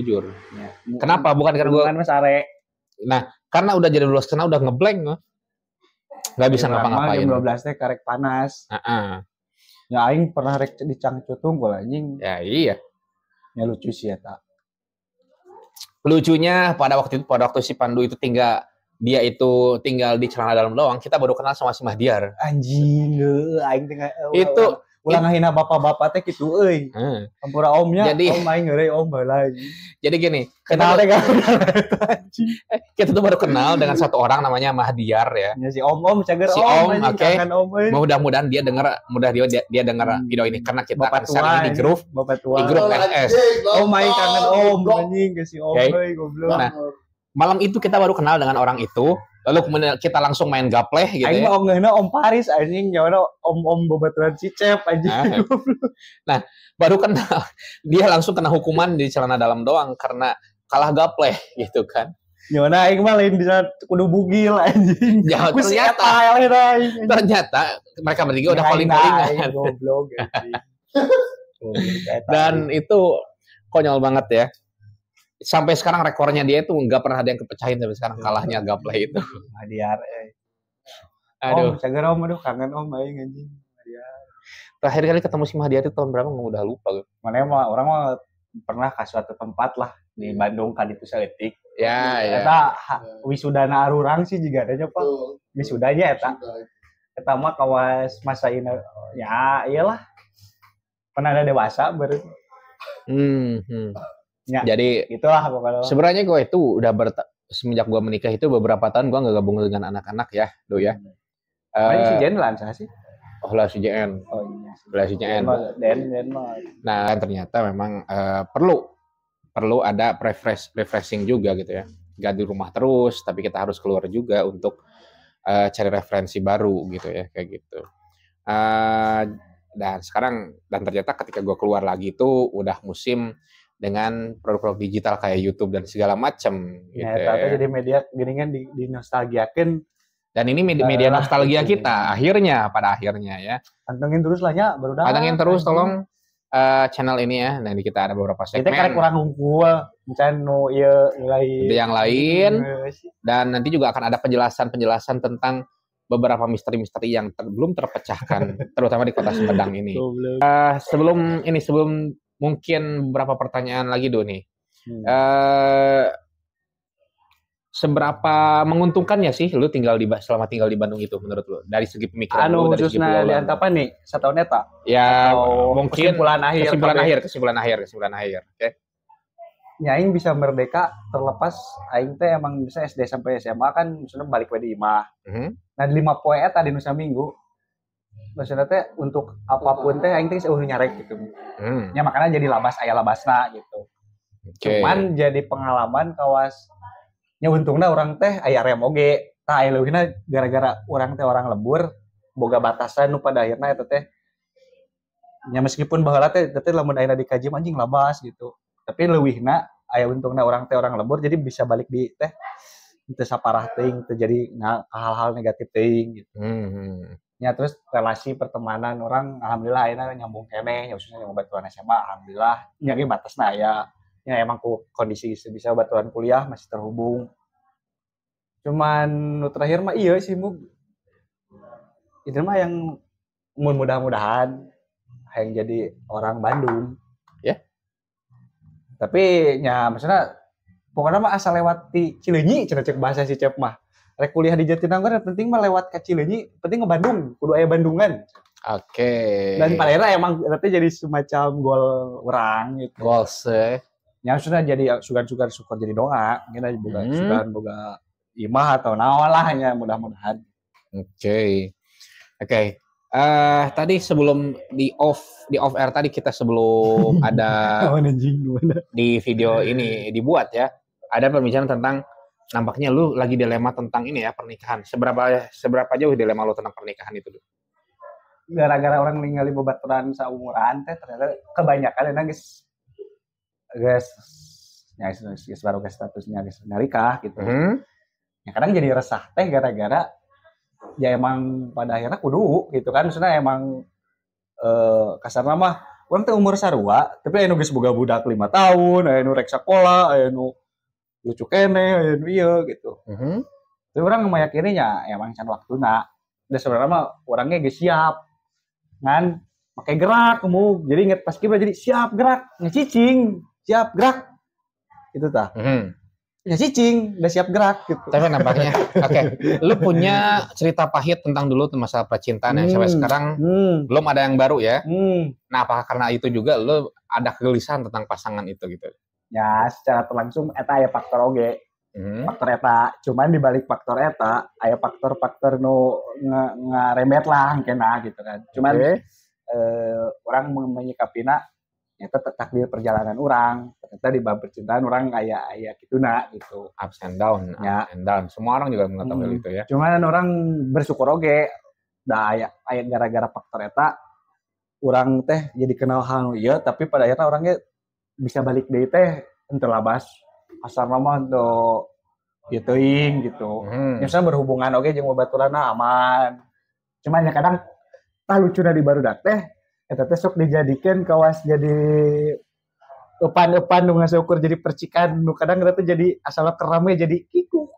jujur. Ya. Kenapa? Bukan karena gue. Mas Are. Nah, karena udah jadi lulus karena udah ngeblank, nggak bisa ngapa-ngapain. Jam 12 teh karek panas. Ya aing pernah rek dicangcutung gol anjing. Ya iya. Ya lucu sih eta. Lucunya pada waktu si Pandu itu dia itu tinggal di celana dalam doang, kita baru kenal sama si Mahdiar. Anjing, aing teh itu ulah ngahina bapak-bapak teh kitu euy. Ampura omnya, jadi, om aing geureuy om bae. Jadi gini, kenal teh kita tuh baru kenal dengan satu orang namanya Mahdiar ya. Ya si om cager si om, oke. Mudah-mudahan dia dengar video ini karena kita akan share di grup SS. Om aing kangen om anjing ke si om euy goblok. Nah, malam itu kita baru kenal dengan orang itu, lalu kemudian kita langsung main gapleh gitu ya. Aing mah ngeuna Om Paris anjing, nyawana om babaturan cicep anjing. Nah, baru kenal. Dia langsung kena hukuman di celana dalam doang karena kalah gapleh gitu kan. Nyawana aing mah lain bisa kudu bugil anjing. Ternyata mereka bertiga udah paling-palingan. Goblok anjing. Dan itu konyol banget ya. Sampai sekarang rekornya dia itu nggak pernah ada yang kepecahin sampai sekarang, kalahnya gapleh itu. Mahdiar. Aduh. Om, cager om, aduh kangen om aing anjing. Mahdiar. Terakhir kali ketemu si Mahdiar itu tahun berapa? Udah lupa gue. Mana mah orang mah pernah ke suatu tempat lah di Bandung kan itu saeutik. Ya. Eta wisudana arurang sih juga adanya Pak. Wisudanya eta. Eta mah kawas masa ini ya iyalah. Pernah ada dewasa baru. Ya, jadi itulah pokoknya. Sebenarnya gue itu udah semenjak gue menikah itu beberapa tahun gue nggak gabung dengan anak-anak ya, do ya. Si Jen lancar sih. Oh lah si JN. Oh iya. Lah si JN. Den. Nah ternyata memang perlu ada refreshing juga gitu ya. Gak di rumah terus, tapi kita harus keluar juga untuk cari referensi baru gitu ya kayak gitu. Dan ternyata ketika gue keluar lagi itu udah musim dengan produk-produk digital kayak YouTube dan segala macam gitu ya. Jadi media gini kan di nostalgiakeun. Dan ini media nostalgia kita pada akhirnya ya. Pantengin terus lah ya, baru dah. Pantengin terus tolong channel ini ya. Nah, kita ada beberapa segmen. Kita karek kurang unggul, channel yang lain. Dan nanti juga akan ada penjelasan tentang beberapa misteri-misteri yang belum terpecahkan, terutama di Kota Sumedang ini. Sebelum mungkin beberapa pertanyaan lagi Do nih. Seberapa menguntungkannya sih lu selama tinggal di Bandung itu menurut lu dari segi pemikiran lu dari segi khususnya diantapan nih setahun eta? Ya mungkin kesimpulan akhir. Oke. Ya aing bisa merdeka terlepas aing teh emang bisa SD sampai SMA kan maksudnya balik we di imah. Nah 5 poe eta di Nusa Minggu maksudnya teh untuk apapun teh aing teh nyarek gitu. Ya makanya jadi aya labasna gitu. Cuman jadi pengalaman kawas nya untungna orang teh aya rem oge. Tah aya leuwihna gara-gara orang teh orang lembur boga batasan nu pada akhirna eta teh nya meskipun baheula teh lamun ayeuna dikaji anjing labas gitu. Tapi leuwihna aya untungna orang teh orang lembur jadi bisa balik di teh teu saparah teuing teu jadi hal-hal negatif teuing gitu. Ya terus relasi pertemanan orang alhamdulillah ayeuna nyambung keneh ya khususnya yang baturan SMA alhamdulillah nya ge batasna aya ya emang kondisi bisa baturan kuliah masih terhubung. Cuman nu terakhir mah iya sih Mug. Itu mah yang mudah-mudahan yang jadi orang Bandung ya. Tapi ya maksudnya pokoknya mah asal lewat di Cileunyi cenah cek bahasa si Cep mah. Rek kuliah di Jatinangor penting mah lewat ke Cileunyi, penting ke Bandung, kudu aya Bandungan. Oke. Dan pada akhirnya emang nanti jadi semacam gol orang gitu. Gol se. Ya sudah jadi sugan-sugan syukur jadi doa, kita boga sugan boga imah atau naon lah hanya mudah-mudahan. Oke. Tadi sebelum di off air tadi kita sebelum ada di video ini dibuat ya, ada pembicaraan tentang nampaknya lu lagi dilema tentang ini ya pernikahan. Seberapa jauh dilema lu tentang pernikahan itu? Gara-gara orang ningali babaturan saumuran teh ternyata kebanyakan enak guys baru ke statusnya guys nikah gitu. Ya kadang jadi resah teh gara-gara ya emang pada akhirnya kudu gitu kan maksudnya emang kasarna mah Orang teh umur sarua, tapi anu geus boga budak 5 tahun, anu rek sakola, anu lucu kene, anu ieu gitu. Tapi orang meyakininya emang can waktuna. Dan sebenarnya mah orangnya geus siap. Ngan pakai gerak kamu. Jadi inget pas kibra jadi siap gerak, ngecicing, siap gerak. Itu tah. Ya cicing, udah siap gerak gitu. Tapi nampaknya, oke. Lu punya cerita pahit tentang dulu masalah percintaan yang sampai sekarang belum ada yang baru ya. Nah, apakah karena itu juga lu ada kegelisahan tentang pasangan itu gitu? Ya, secara langsung eta aya faktor oge. Faktor eta, cuman di balik faktor eta aya faktor-faktor nu ngaremet lah kena gitu kan. Cuman orang menyikapina nyata takdir perjalanan orang, ternyata di bab percintaan orang kayak gituna gitu. Ups and down, ya. Up and down. Semua orang juga mengetahui itu ya. Cuman orang bersyukur oge, da aya gara-gara faktor eta orang teh jadi kenal hal ieu, tapi pada akhirnya orangnya bisa balik deui teh henteu labas. Asal mah henteu gituin gitu. Misalnya berhubungan oge jeung babaturanna aman. Cuman ya kadang tah lucuna di barudak teh eta teh sok dijadikeun kawas jadi epan-epan nu ngaseukur jadi percikan nu kadang eta jadi asal kerame jadi kikuk.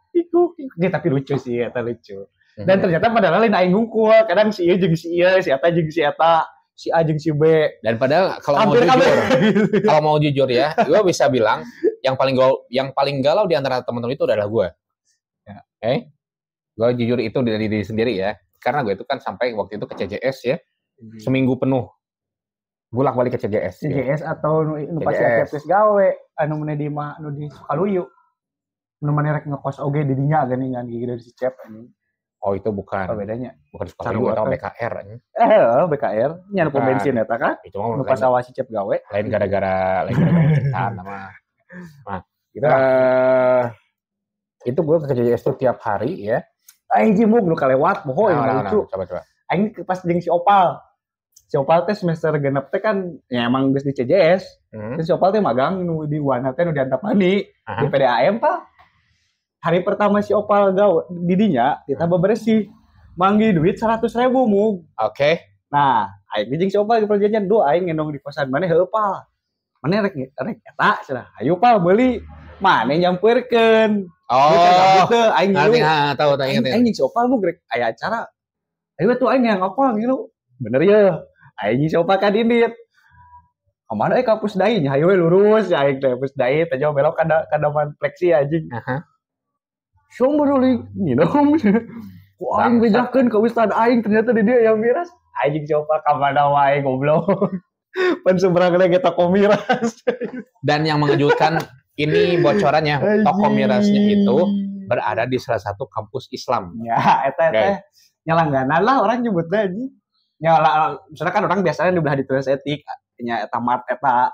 Ini tapi lucu sih eta lucu. Dan ternyata padahal lain aing ngungkul, kadang si ieu jeung si ieu, si eta jeung si eta, si A jeung si B. Dan padahal kalau mau jujur ya, gue bisa bilang yang paling galau di antara teman-teman itu adalah gue. Ya. Gue jujur itu dari diri sendiri ya. Karena gue itu kan sampai waktu itu ke CJS ya. Seminggu penuh bolak-balik ke CJS. CJS ya. Atau nu pasti aktivis gawe anu meneh di mah anu di Sukaluyu. Nu maneh rek ngekos oge di dinya geuningan gigi dari si Cep anjing. Oh itu bukan. Apa bedanya? Bukan Sukaluyu atau BKR anjing. BKR nya nu bensin eta kan. Itu mah nu pas awal si Cep gawe. Lain gara-gara cerita nama. Nah, gitu itu gue ke CJS tuh tiap hari ya. Anjing mug nu kalewat moho yang lucu. Coba. Aing pas jeung si Opal. Si Opal teh semester genep teh kan ya emang geus di CJS. Terus si Opal teh magang nu di UANA teh nu di Antapani di PDAM tah. Hari pertama si Opal gawe di dinya kita bebersih. Manggi duit 100.000 mug. Oke. Nah, aing jeung si Opal di perjanjian do aing ngendong di kosan maneh heuh Pal. Maneh rek eta cenah. Ayo Pal meuli. Maneh nyampeurkeun. Oh. Aing tahu ingat. Aing si Opal mug rek aya acara. Ayo tuh aing yang apa gitu. Bener ya. Aing si Opal ka dindit. Kemana kapus dai nya hayu lurus ya aing teh kapus dai teh jauh belok kada fleksi anjing. Sumber deui nginum. Ku aing bejakeun ka ustad aing ternyata di dia yang miras. Anjing si Opal ka mana wae goblok. Pan seberangna kita komiras. Dan yang mengejutkan ini bocorannya toko mirasnya itu berada di salah satu kampus Islam. Ya, eta nyalangganan lah orang nyebutnya anjing. Misalnya kan orang biasanya udah ditulis etik, nya eta mart eta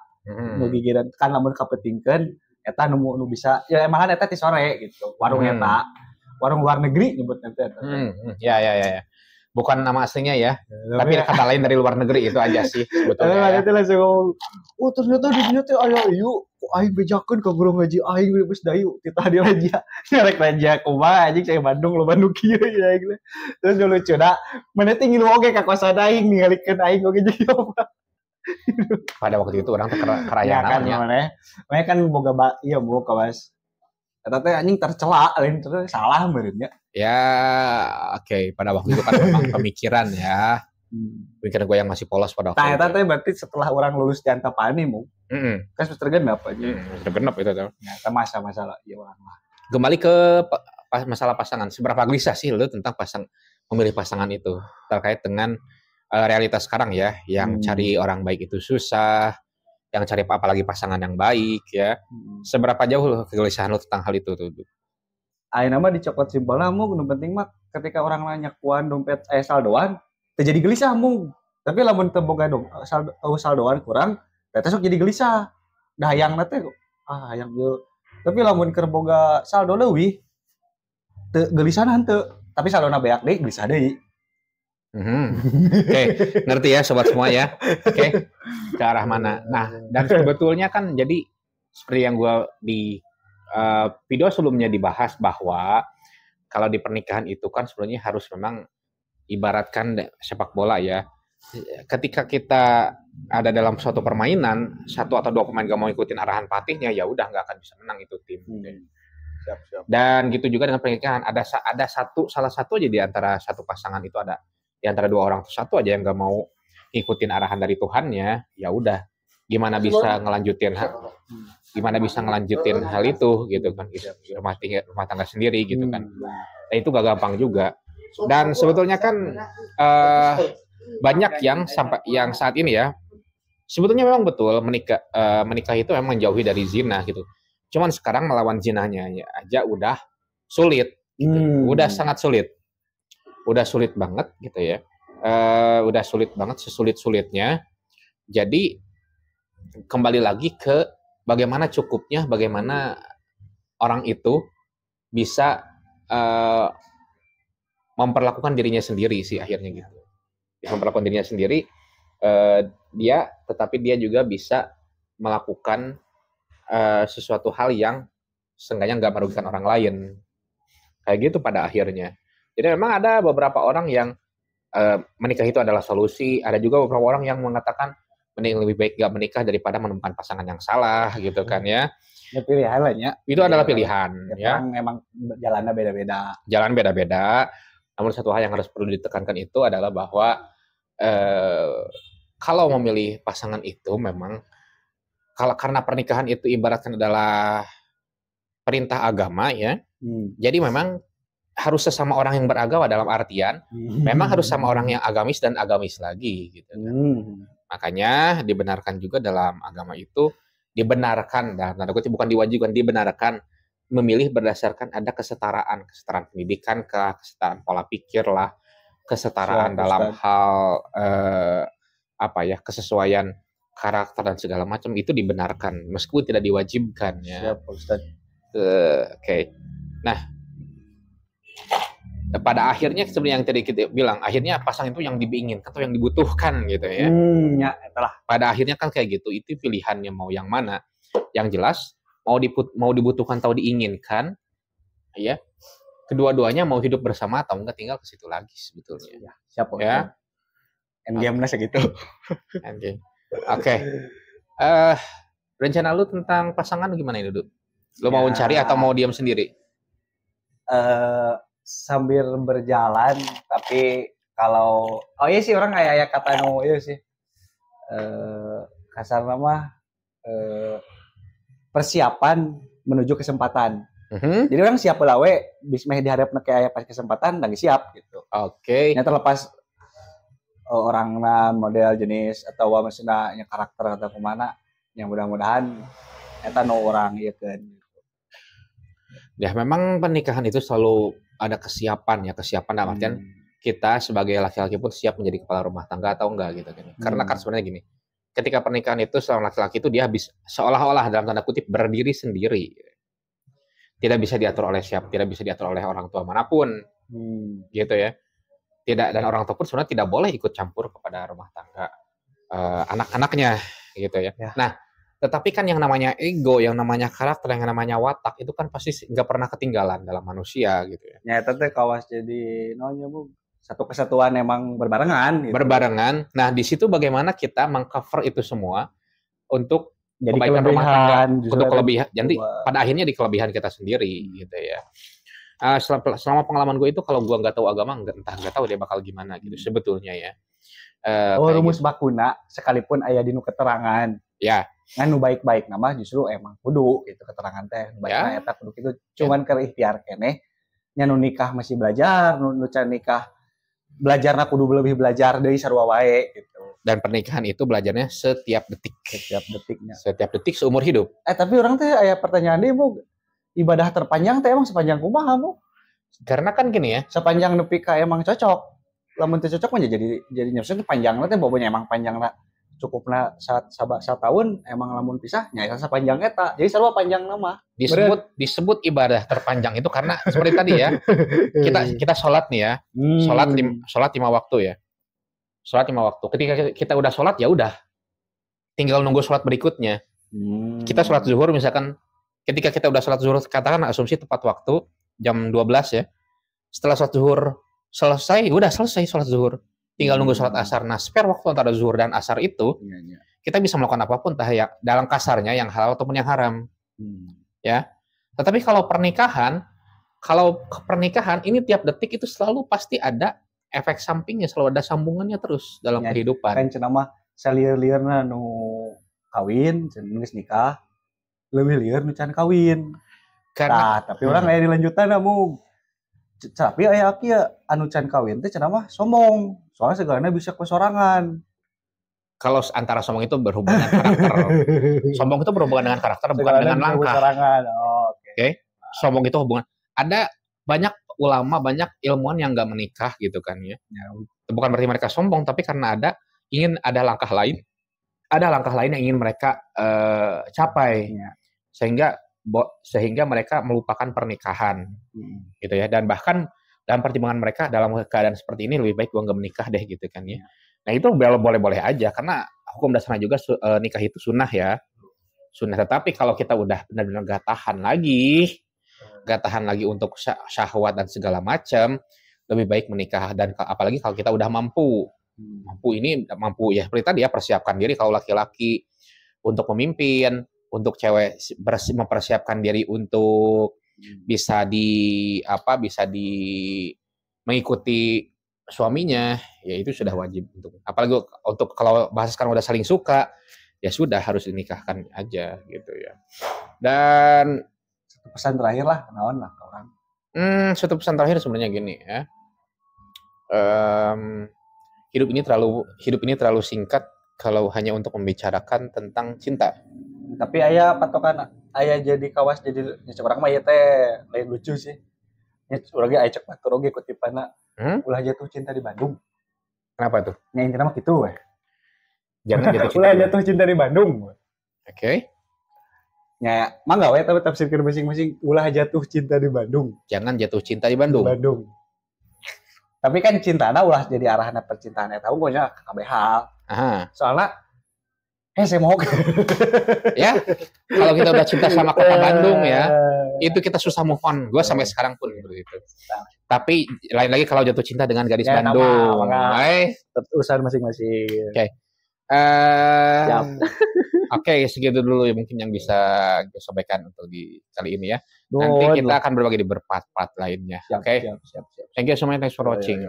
nu gigireun kan lamun kapetingkeun eta nu bisa ya emang eta ti sore gitu. Warung eta. Warung luar negeri nyebutnya eta. Ya. Bukan nama aslinya ya, tapi kata lain dari luar negeri itu aja sih sebetulnya. Itu langsung ngomong, ternyata di sini teh aya ieu, aing bejakeun ka guru ngaji aing geus dayu titah di Raja. Rek Raja kumaha anjing saya Bandung lo Bandung kieu ya aing. Terus lucu da, maneh teh ngilu oge ka kosan aing ningalikeun aing oge jadi apa. Pada waktu itu orang tuh kerayaan namanya. Maneh kan boga ieu bu kawas. Eta teh anjing tercela lain terus salah meureun nya. Ya, oke. Pada waktu itu kan memang pemikiran ya. Pemikiran gue yang masih polos pada waktu itu. Nah, itu berarti setelah orang lulus di Antapani, kan semester genap aja. Semester genap itu tuh. Ya, masalah iya orang lah. Kembali ke masalah pasangan. Seberapa gelisah sih lu tentang memilih pasangan itu terkait dengan realitas sekarang ya, yang cari orang baik itu susah, yang cari apalagi pasangan yang baik ya. Seberapa jauh kegelisahan lu tentang hal itu tuh? Ayeuna mah dicokot simpelna mung nu penting mah ketika orang nanya kuan dompet saldoan teu jadi gelisah mung. Tapi lamun teu boga saldoan kurang eta sok jadi gelisah. Da hayangna teh hayang ieu. Tapi lamun keur boga saldo leuwih teu gelisahna henteu, tapi saldona beak deui gelisah deui. Oke, ngerti ya sobat semua ya. Oke. Ke arah mana? Nah, dan sebetulnya kan jadi seperti yang gua di video sebelumnya dibahas bahwa kalau di pernikahan itu kan sebenarnya harus memang ibaratkan sepak bola ya, ketika kita ada dalam suatu permainan, satu atau dua pemain gak mau ikutin arahan pelatihnya, ya udah nggak akan bisa menang itu tim. Siap. Dan gitu juga dengan pernikahan, ada salah satu aja di antara satu pasangan itu, ada di antara dua orang satu aja yang nggak mau ikutin arahan dari Tuhannya, ya udah gimana bisa ngelanjutin hal itu gitu kan, rumah tangga sendiri gitu kan. Nah, itu gak gampang juga. Dan sebetulnya kan banyak yang saat ini ya, sebetulnya memang betul menikah itu memang menjauhi dari zina gitu. Cuman sekarang melawan zinanya aja udah sulit, gitu. Udah sangat sulit, udah sulit banget gitu ya. Udah sulit banget, sesulit-sulitnya. Jadi kembali lagi ke bagaimana cukupnya, bagaimana orang itu bisa memperlakukan dirinya sendiri sih akhirnya gitu. Memperlakukan dirinya sendiri, tetapi dia juga bisa melakukan sesuatu hal yang seenggaknya nggak merugikan orang lain. Kayak gitu pada akhirnya. Jadi memang ada beberapa orang yang menikah itu adalah solusi. Ada juga beberapa orang yang mengatakan lebih baik nggak menikah daripada menemukan pasangan yang salah gitu kan ya. Ya pilihan lah ya. Itu adalah pilihan ya. Memang jalannya beda-beda. Jalan beda-beda. Namun satu hal yang harus perlu ditekankan itu adalah bahwa kalau memilih pasangan itu memang karena pernikahan itu ibaratkan adalah perintah agama ya. Jadi memang harus sesama orang yang beragama, dalam artian memang harus sama orang yang agamis dan agamis lagi gitu kan. Makanya dibenarkan juga dalam agama itu, dibenarkan dalam tanda kutip, bukan diwajibkan, dibenarkan memilih berdasarkan ada kesetaraan pendidikan, kesetaraan pola pikir lah, kesetaraan dalam hal kesesuaian karakter dan segala macam, itu dibenarkan meskipun tidak diwajibkan ya. Siap, Ustaz. Oke. Nah, pada akhirnya sebenarnya yang tadi kita bilang, akhirnya pasangan itu yang diinginkan atau yang dibutuhkan gitu ya. Pada akhirnya kan kayak gitu, itu pilihannya mau yang mana. Yang jelas mau dibutuhkan atau diinginkan, ya. Kedua-duanya mau hidup bersama atau enggak, tinggal ke situ lagi sebetulnya. Siapa ya? Endgame-nya segitu. Oke. Rencana lu tentang pasangan gimana ini, Dud? Lu mau cari atau mau diam sendiri? Sambil berjalan, tapi kalau sih orang kayak kata sih. Kasar nama persiapan menuju kesempatan. Jadi orang siap lawe bis meh diharapna kayak pas kesempatan lagi siap gitu. Oke. Nya terlepas orangna model jenis atau maksudnya nya karakter atau kemana, yang mudah-mudahan eta orang ieu kan. Ya memang pernikahan itu selalu ada kesiapan dalam artian kita sebagai laki-laki pun siap menjadi kepala rumah tangga atau enggak gitu kan. Karena kan sebenarnya gini, ketika pernikahan itu seorang laki-laki itu dia seolah-olah dalam tanda kutip berdiri sendiri. Tidak bisa diatur oleh tidak bisa diatur oleh orang tua manapun. Gitu ya. Dan orang tua pun sebenarnya tidak boleh ikut campur kepada rumah tangga anak-anaknya gitu ya. Nah, tetapi kan yang namanya ego, yang namanya karakter, yang namanya watak itu kan pasti nggak pernah ketinggalan dalam manusia gitu ya. Ya itu kawas jadi satu kesatuan emang berbarengan. Gitu. Berbarengan. Nah di situ bagaimana kita mengcover itu semua untuk jadi kebaikan rumah tangga, untuk kelebihan. Jadi pada akhirnya di kelebihan kita sendiri gitu ya. Selama pengalaman gue itu, kalau gue nggak tahu agama, nggak tahu dia bakal gimana gitu sebetulnya ya. Rumus gitu. Bakuna sekalipun aya dinu keterangan. Ya. Nganu baik-baik nama justru emang kudu gitu keterangan teh baik eta kudu gitu cuman keur ikhtiar keneh nya nu nikah masih belajar nu can nikah belajarna kudu lebih belajar deui sarua wae gitu. Dan pernikahan itu belajarnya setiap detiknya. Setiap detik seumur hidup. Tapi orang teh aya pertanyaan deui Bu, ibadah terpanjang teh emang sepanjang kumaha Bu? Karena kan gini ya, sepanjang nepi ka emang cocok. Lamun teu cocok mah jadi nyusun panjangna teh bobonya emang panjangna cukupna satu tahun emang lamun pisah nya sepanjang eta. Jadi sarua panjang nama. Disebut ibadah terpanjang itu karena seperti tadi ya. Kita sholat nih ya. Sholat 5 waktu ya. Sholat 5 waktu. Ketika kita udah sholat ya udah. Tinggal nunggu sholat berikutnya. Kita sholat zuhur misalkan, ketika kita udah sholat zuhur, katakan asumsi tepat waktu jam 12 ya. Setelah sholat zuhur selesai, udah selesai sholat zuhur. tinggal nunggu sholat asar. Nah, spare waktu antara zuhur dan asar itu, kita bisa melakukan apapun, ya, dalam kasarnya yang halal ataupun yang haram. Ya. Tetapi kalau pernikahan ini tiap detik itu selalu pasti ada efek sampingnya, selalu ada sambungannya terus dalam kehidupan. Kan cenah mah salieur-liurna nu kawin, geus nikah, leuwih lieur nu can kawin. Karena tapi orang aya dilanjutan mung. Tapi aya kieu anu can kawin teh cenah mah sombong. Soalnya segalana bisa kesorangan. Kalau antara sombong itu berhubungan dengan karakter. Sombong itu berhubungan dengan karakter, bukan dengan langkah. Oke. Sombong itu hubungan. Ada banyak ulama, banyak ilmuwan yang nggak menikah gitu kan ya. Bukan berarti mereka sombong, tapi karena ingin ada langkah lain yang ingin mereka capai, sehingga mereka melupakan pernikahan, gitu ya. Dan bahkan dalam pertimbangan mereka dalam keadaan seperti ini lebih baik gua nggak menikah deh gitu kan ya. Nah itu boleh-boleh aja karena hukum dasarnya juga nikah itu sunnah ya, sunnah. Tetapi kalau kita udah benar-benar gak tahan lagi untuk syahwat dan segala macam, lebih baik menikah. Dan apalagi kalau kita udah mampu ya seperti tadi ya, persiapkan diri kalau laki-laki untuk memimpin, untuk cewek mempersiapkan diri untuk bisa mengikuti suaminya, ya itu sudah wajib apalagi untuk kalau bahasa sekarang udah saling suka, ya sudah harus dinikahkan aja gitu ya. Dan pesan terakhir lah, naon lah ke orang. Satu pesan terakhir sebenarnya gini ya. Hidup ini terlalu singkat kalau hanya untuk membicarakan tentang cinta. Tapi aya patokan, aya jadi kawas jadi orang mah ya teh lain lucu sih. Urang ge aya cek batur oge kutipana. Ulah jatuh cinta di Bandung. Kenapa tuh? Nya intina mah kitu weh. Jangan jatuh cinta. Ulah jatuh cinta di Bandung. Oke. Nya mangga we tapi tafsirkeun masing-masing, ulah jatuh cinta di Bandung. Jangan jatuh cinta di Bandung. Tapi kan cintana ulah jadi arahna percintaan eta pokoknya kabeh hal. Soalnya saya mau ya, kalau kita udah cinta sama kota Bandung ya, itu kita susah move on. Gue sampai sekarang pun begitu. Tapi lain lagi kalau jatuh cinta dengan gadis Bandung. Urusan masing-masing. Oke. Oke, segitu dulu ya mungkin yang bisa gue sampaikan untuk di kali ini ya. Nanti kita akan berbagi di berpart-part lainnya. Oke. Thank you so much, thanks for watching.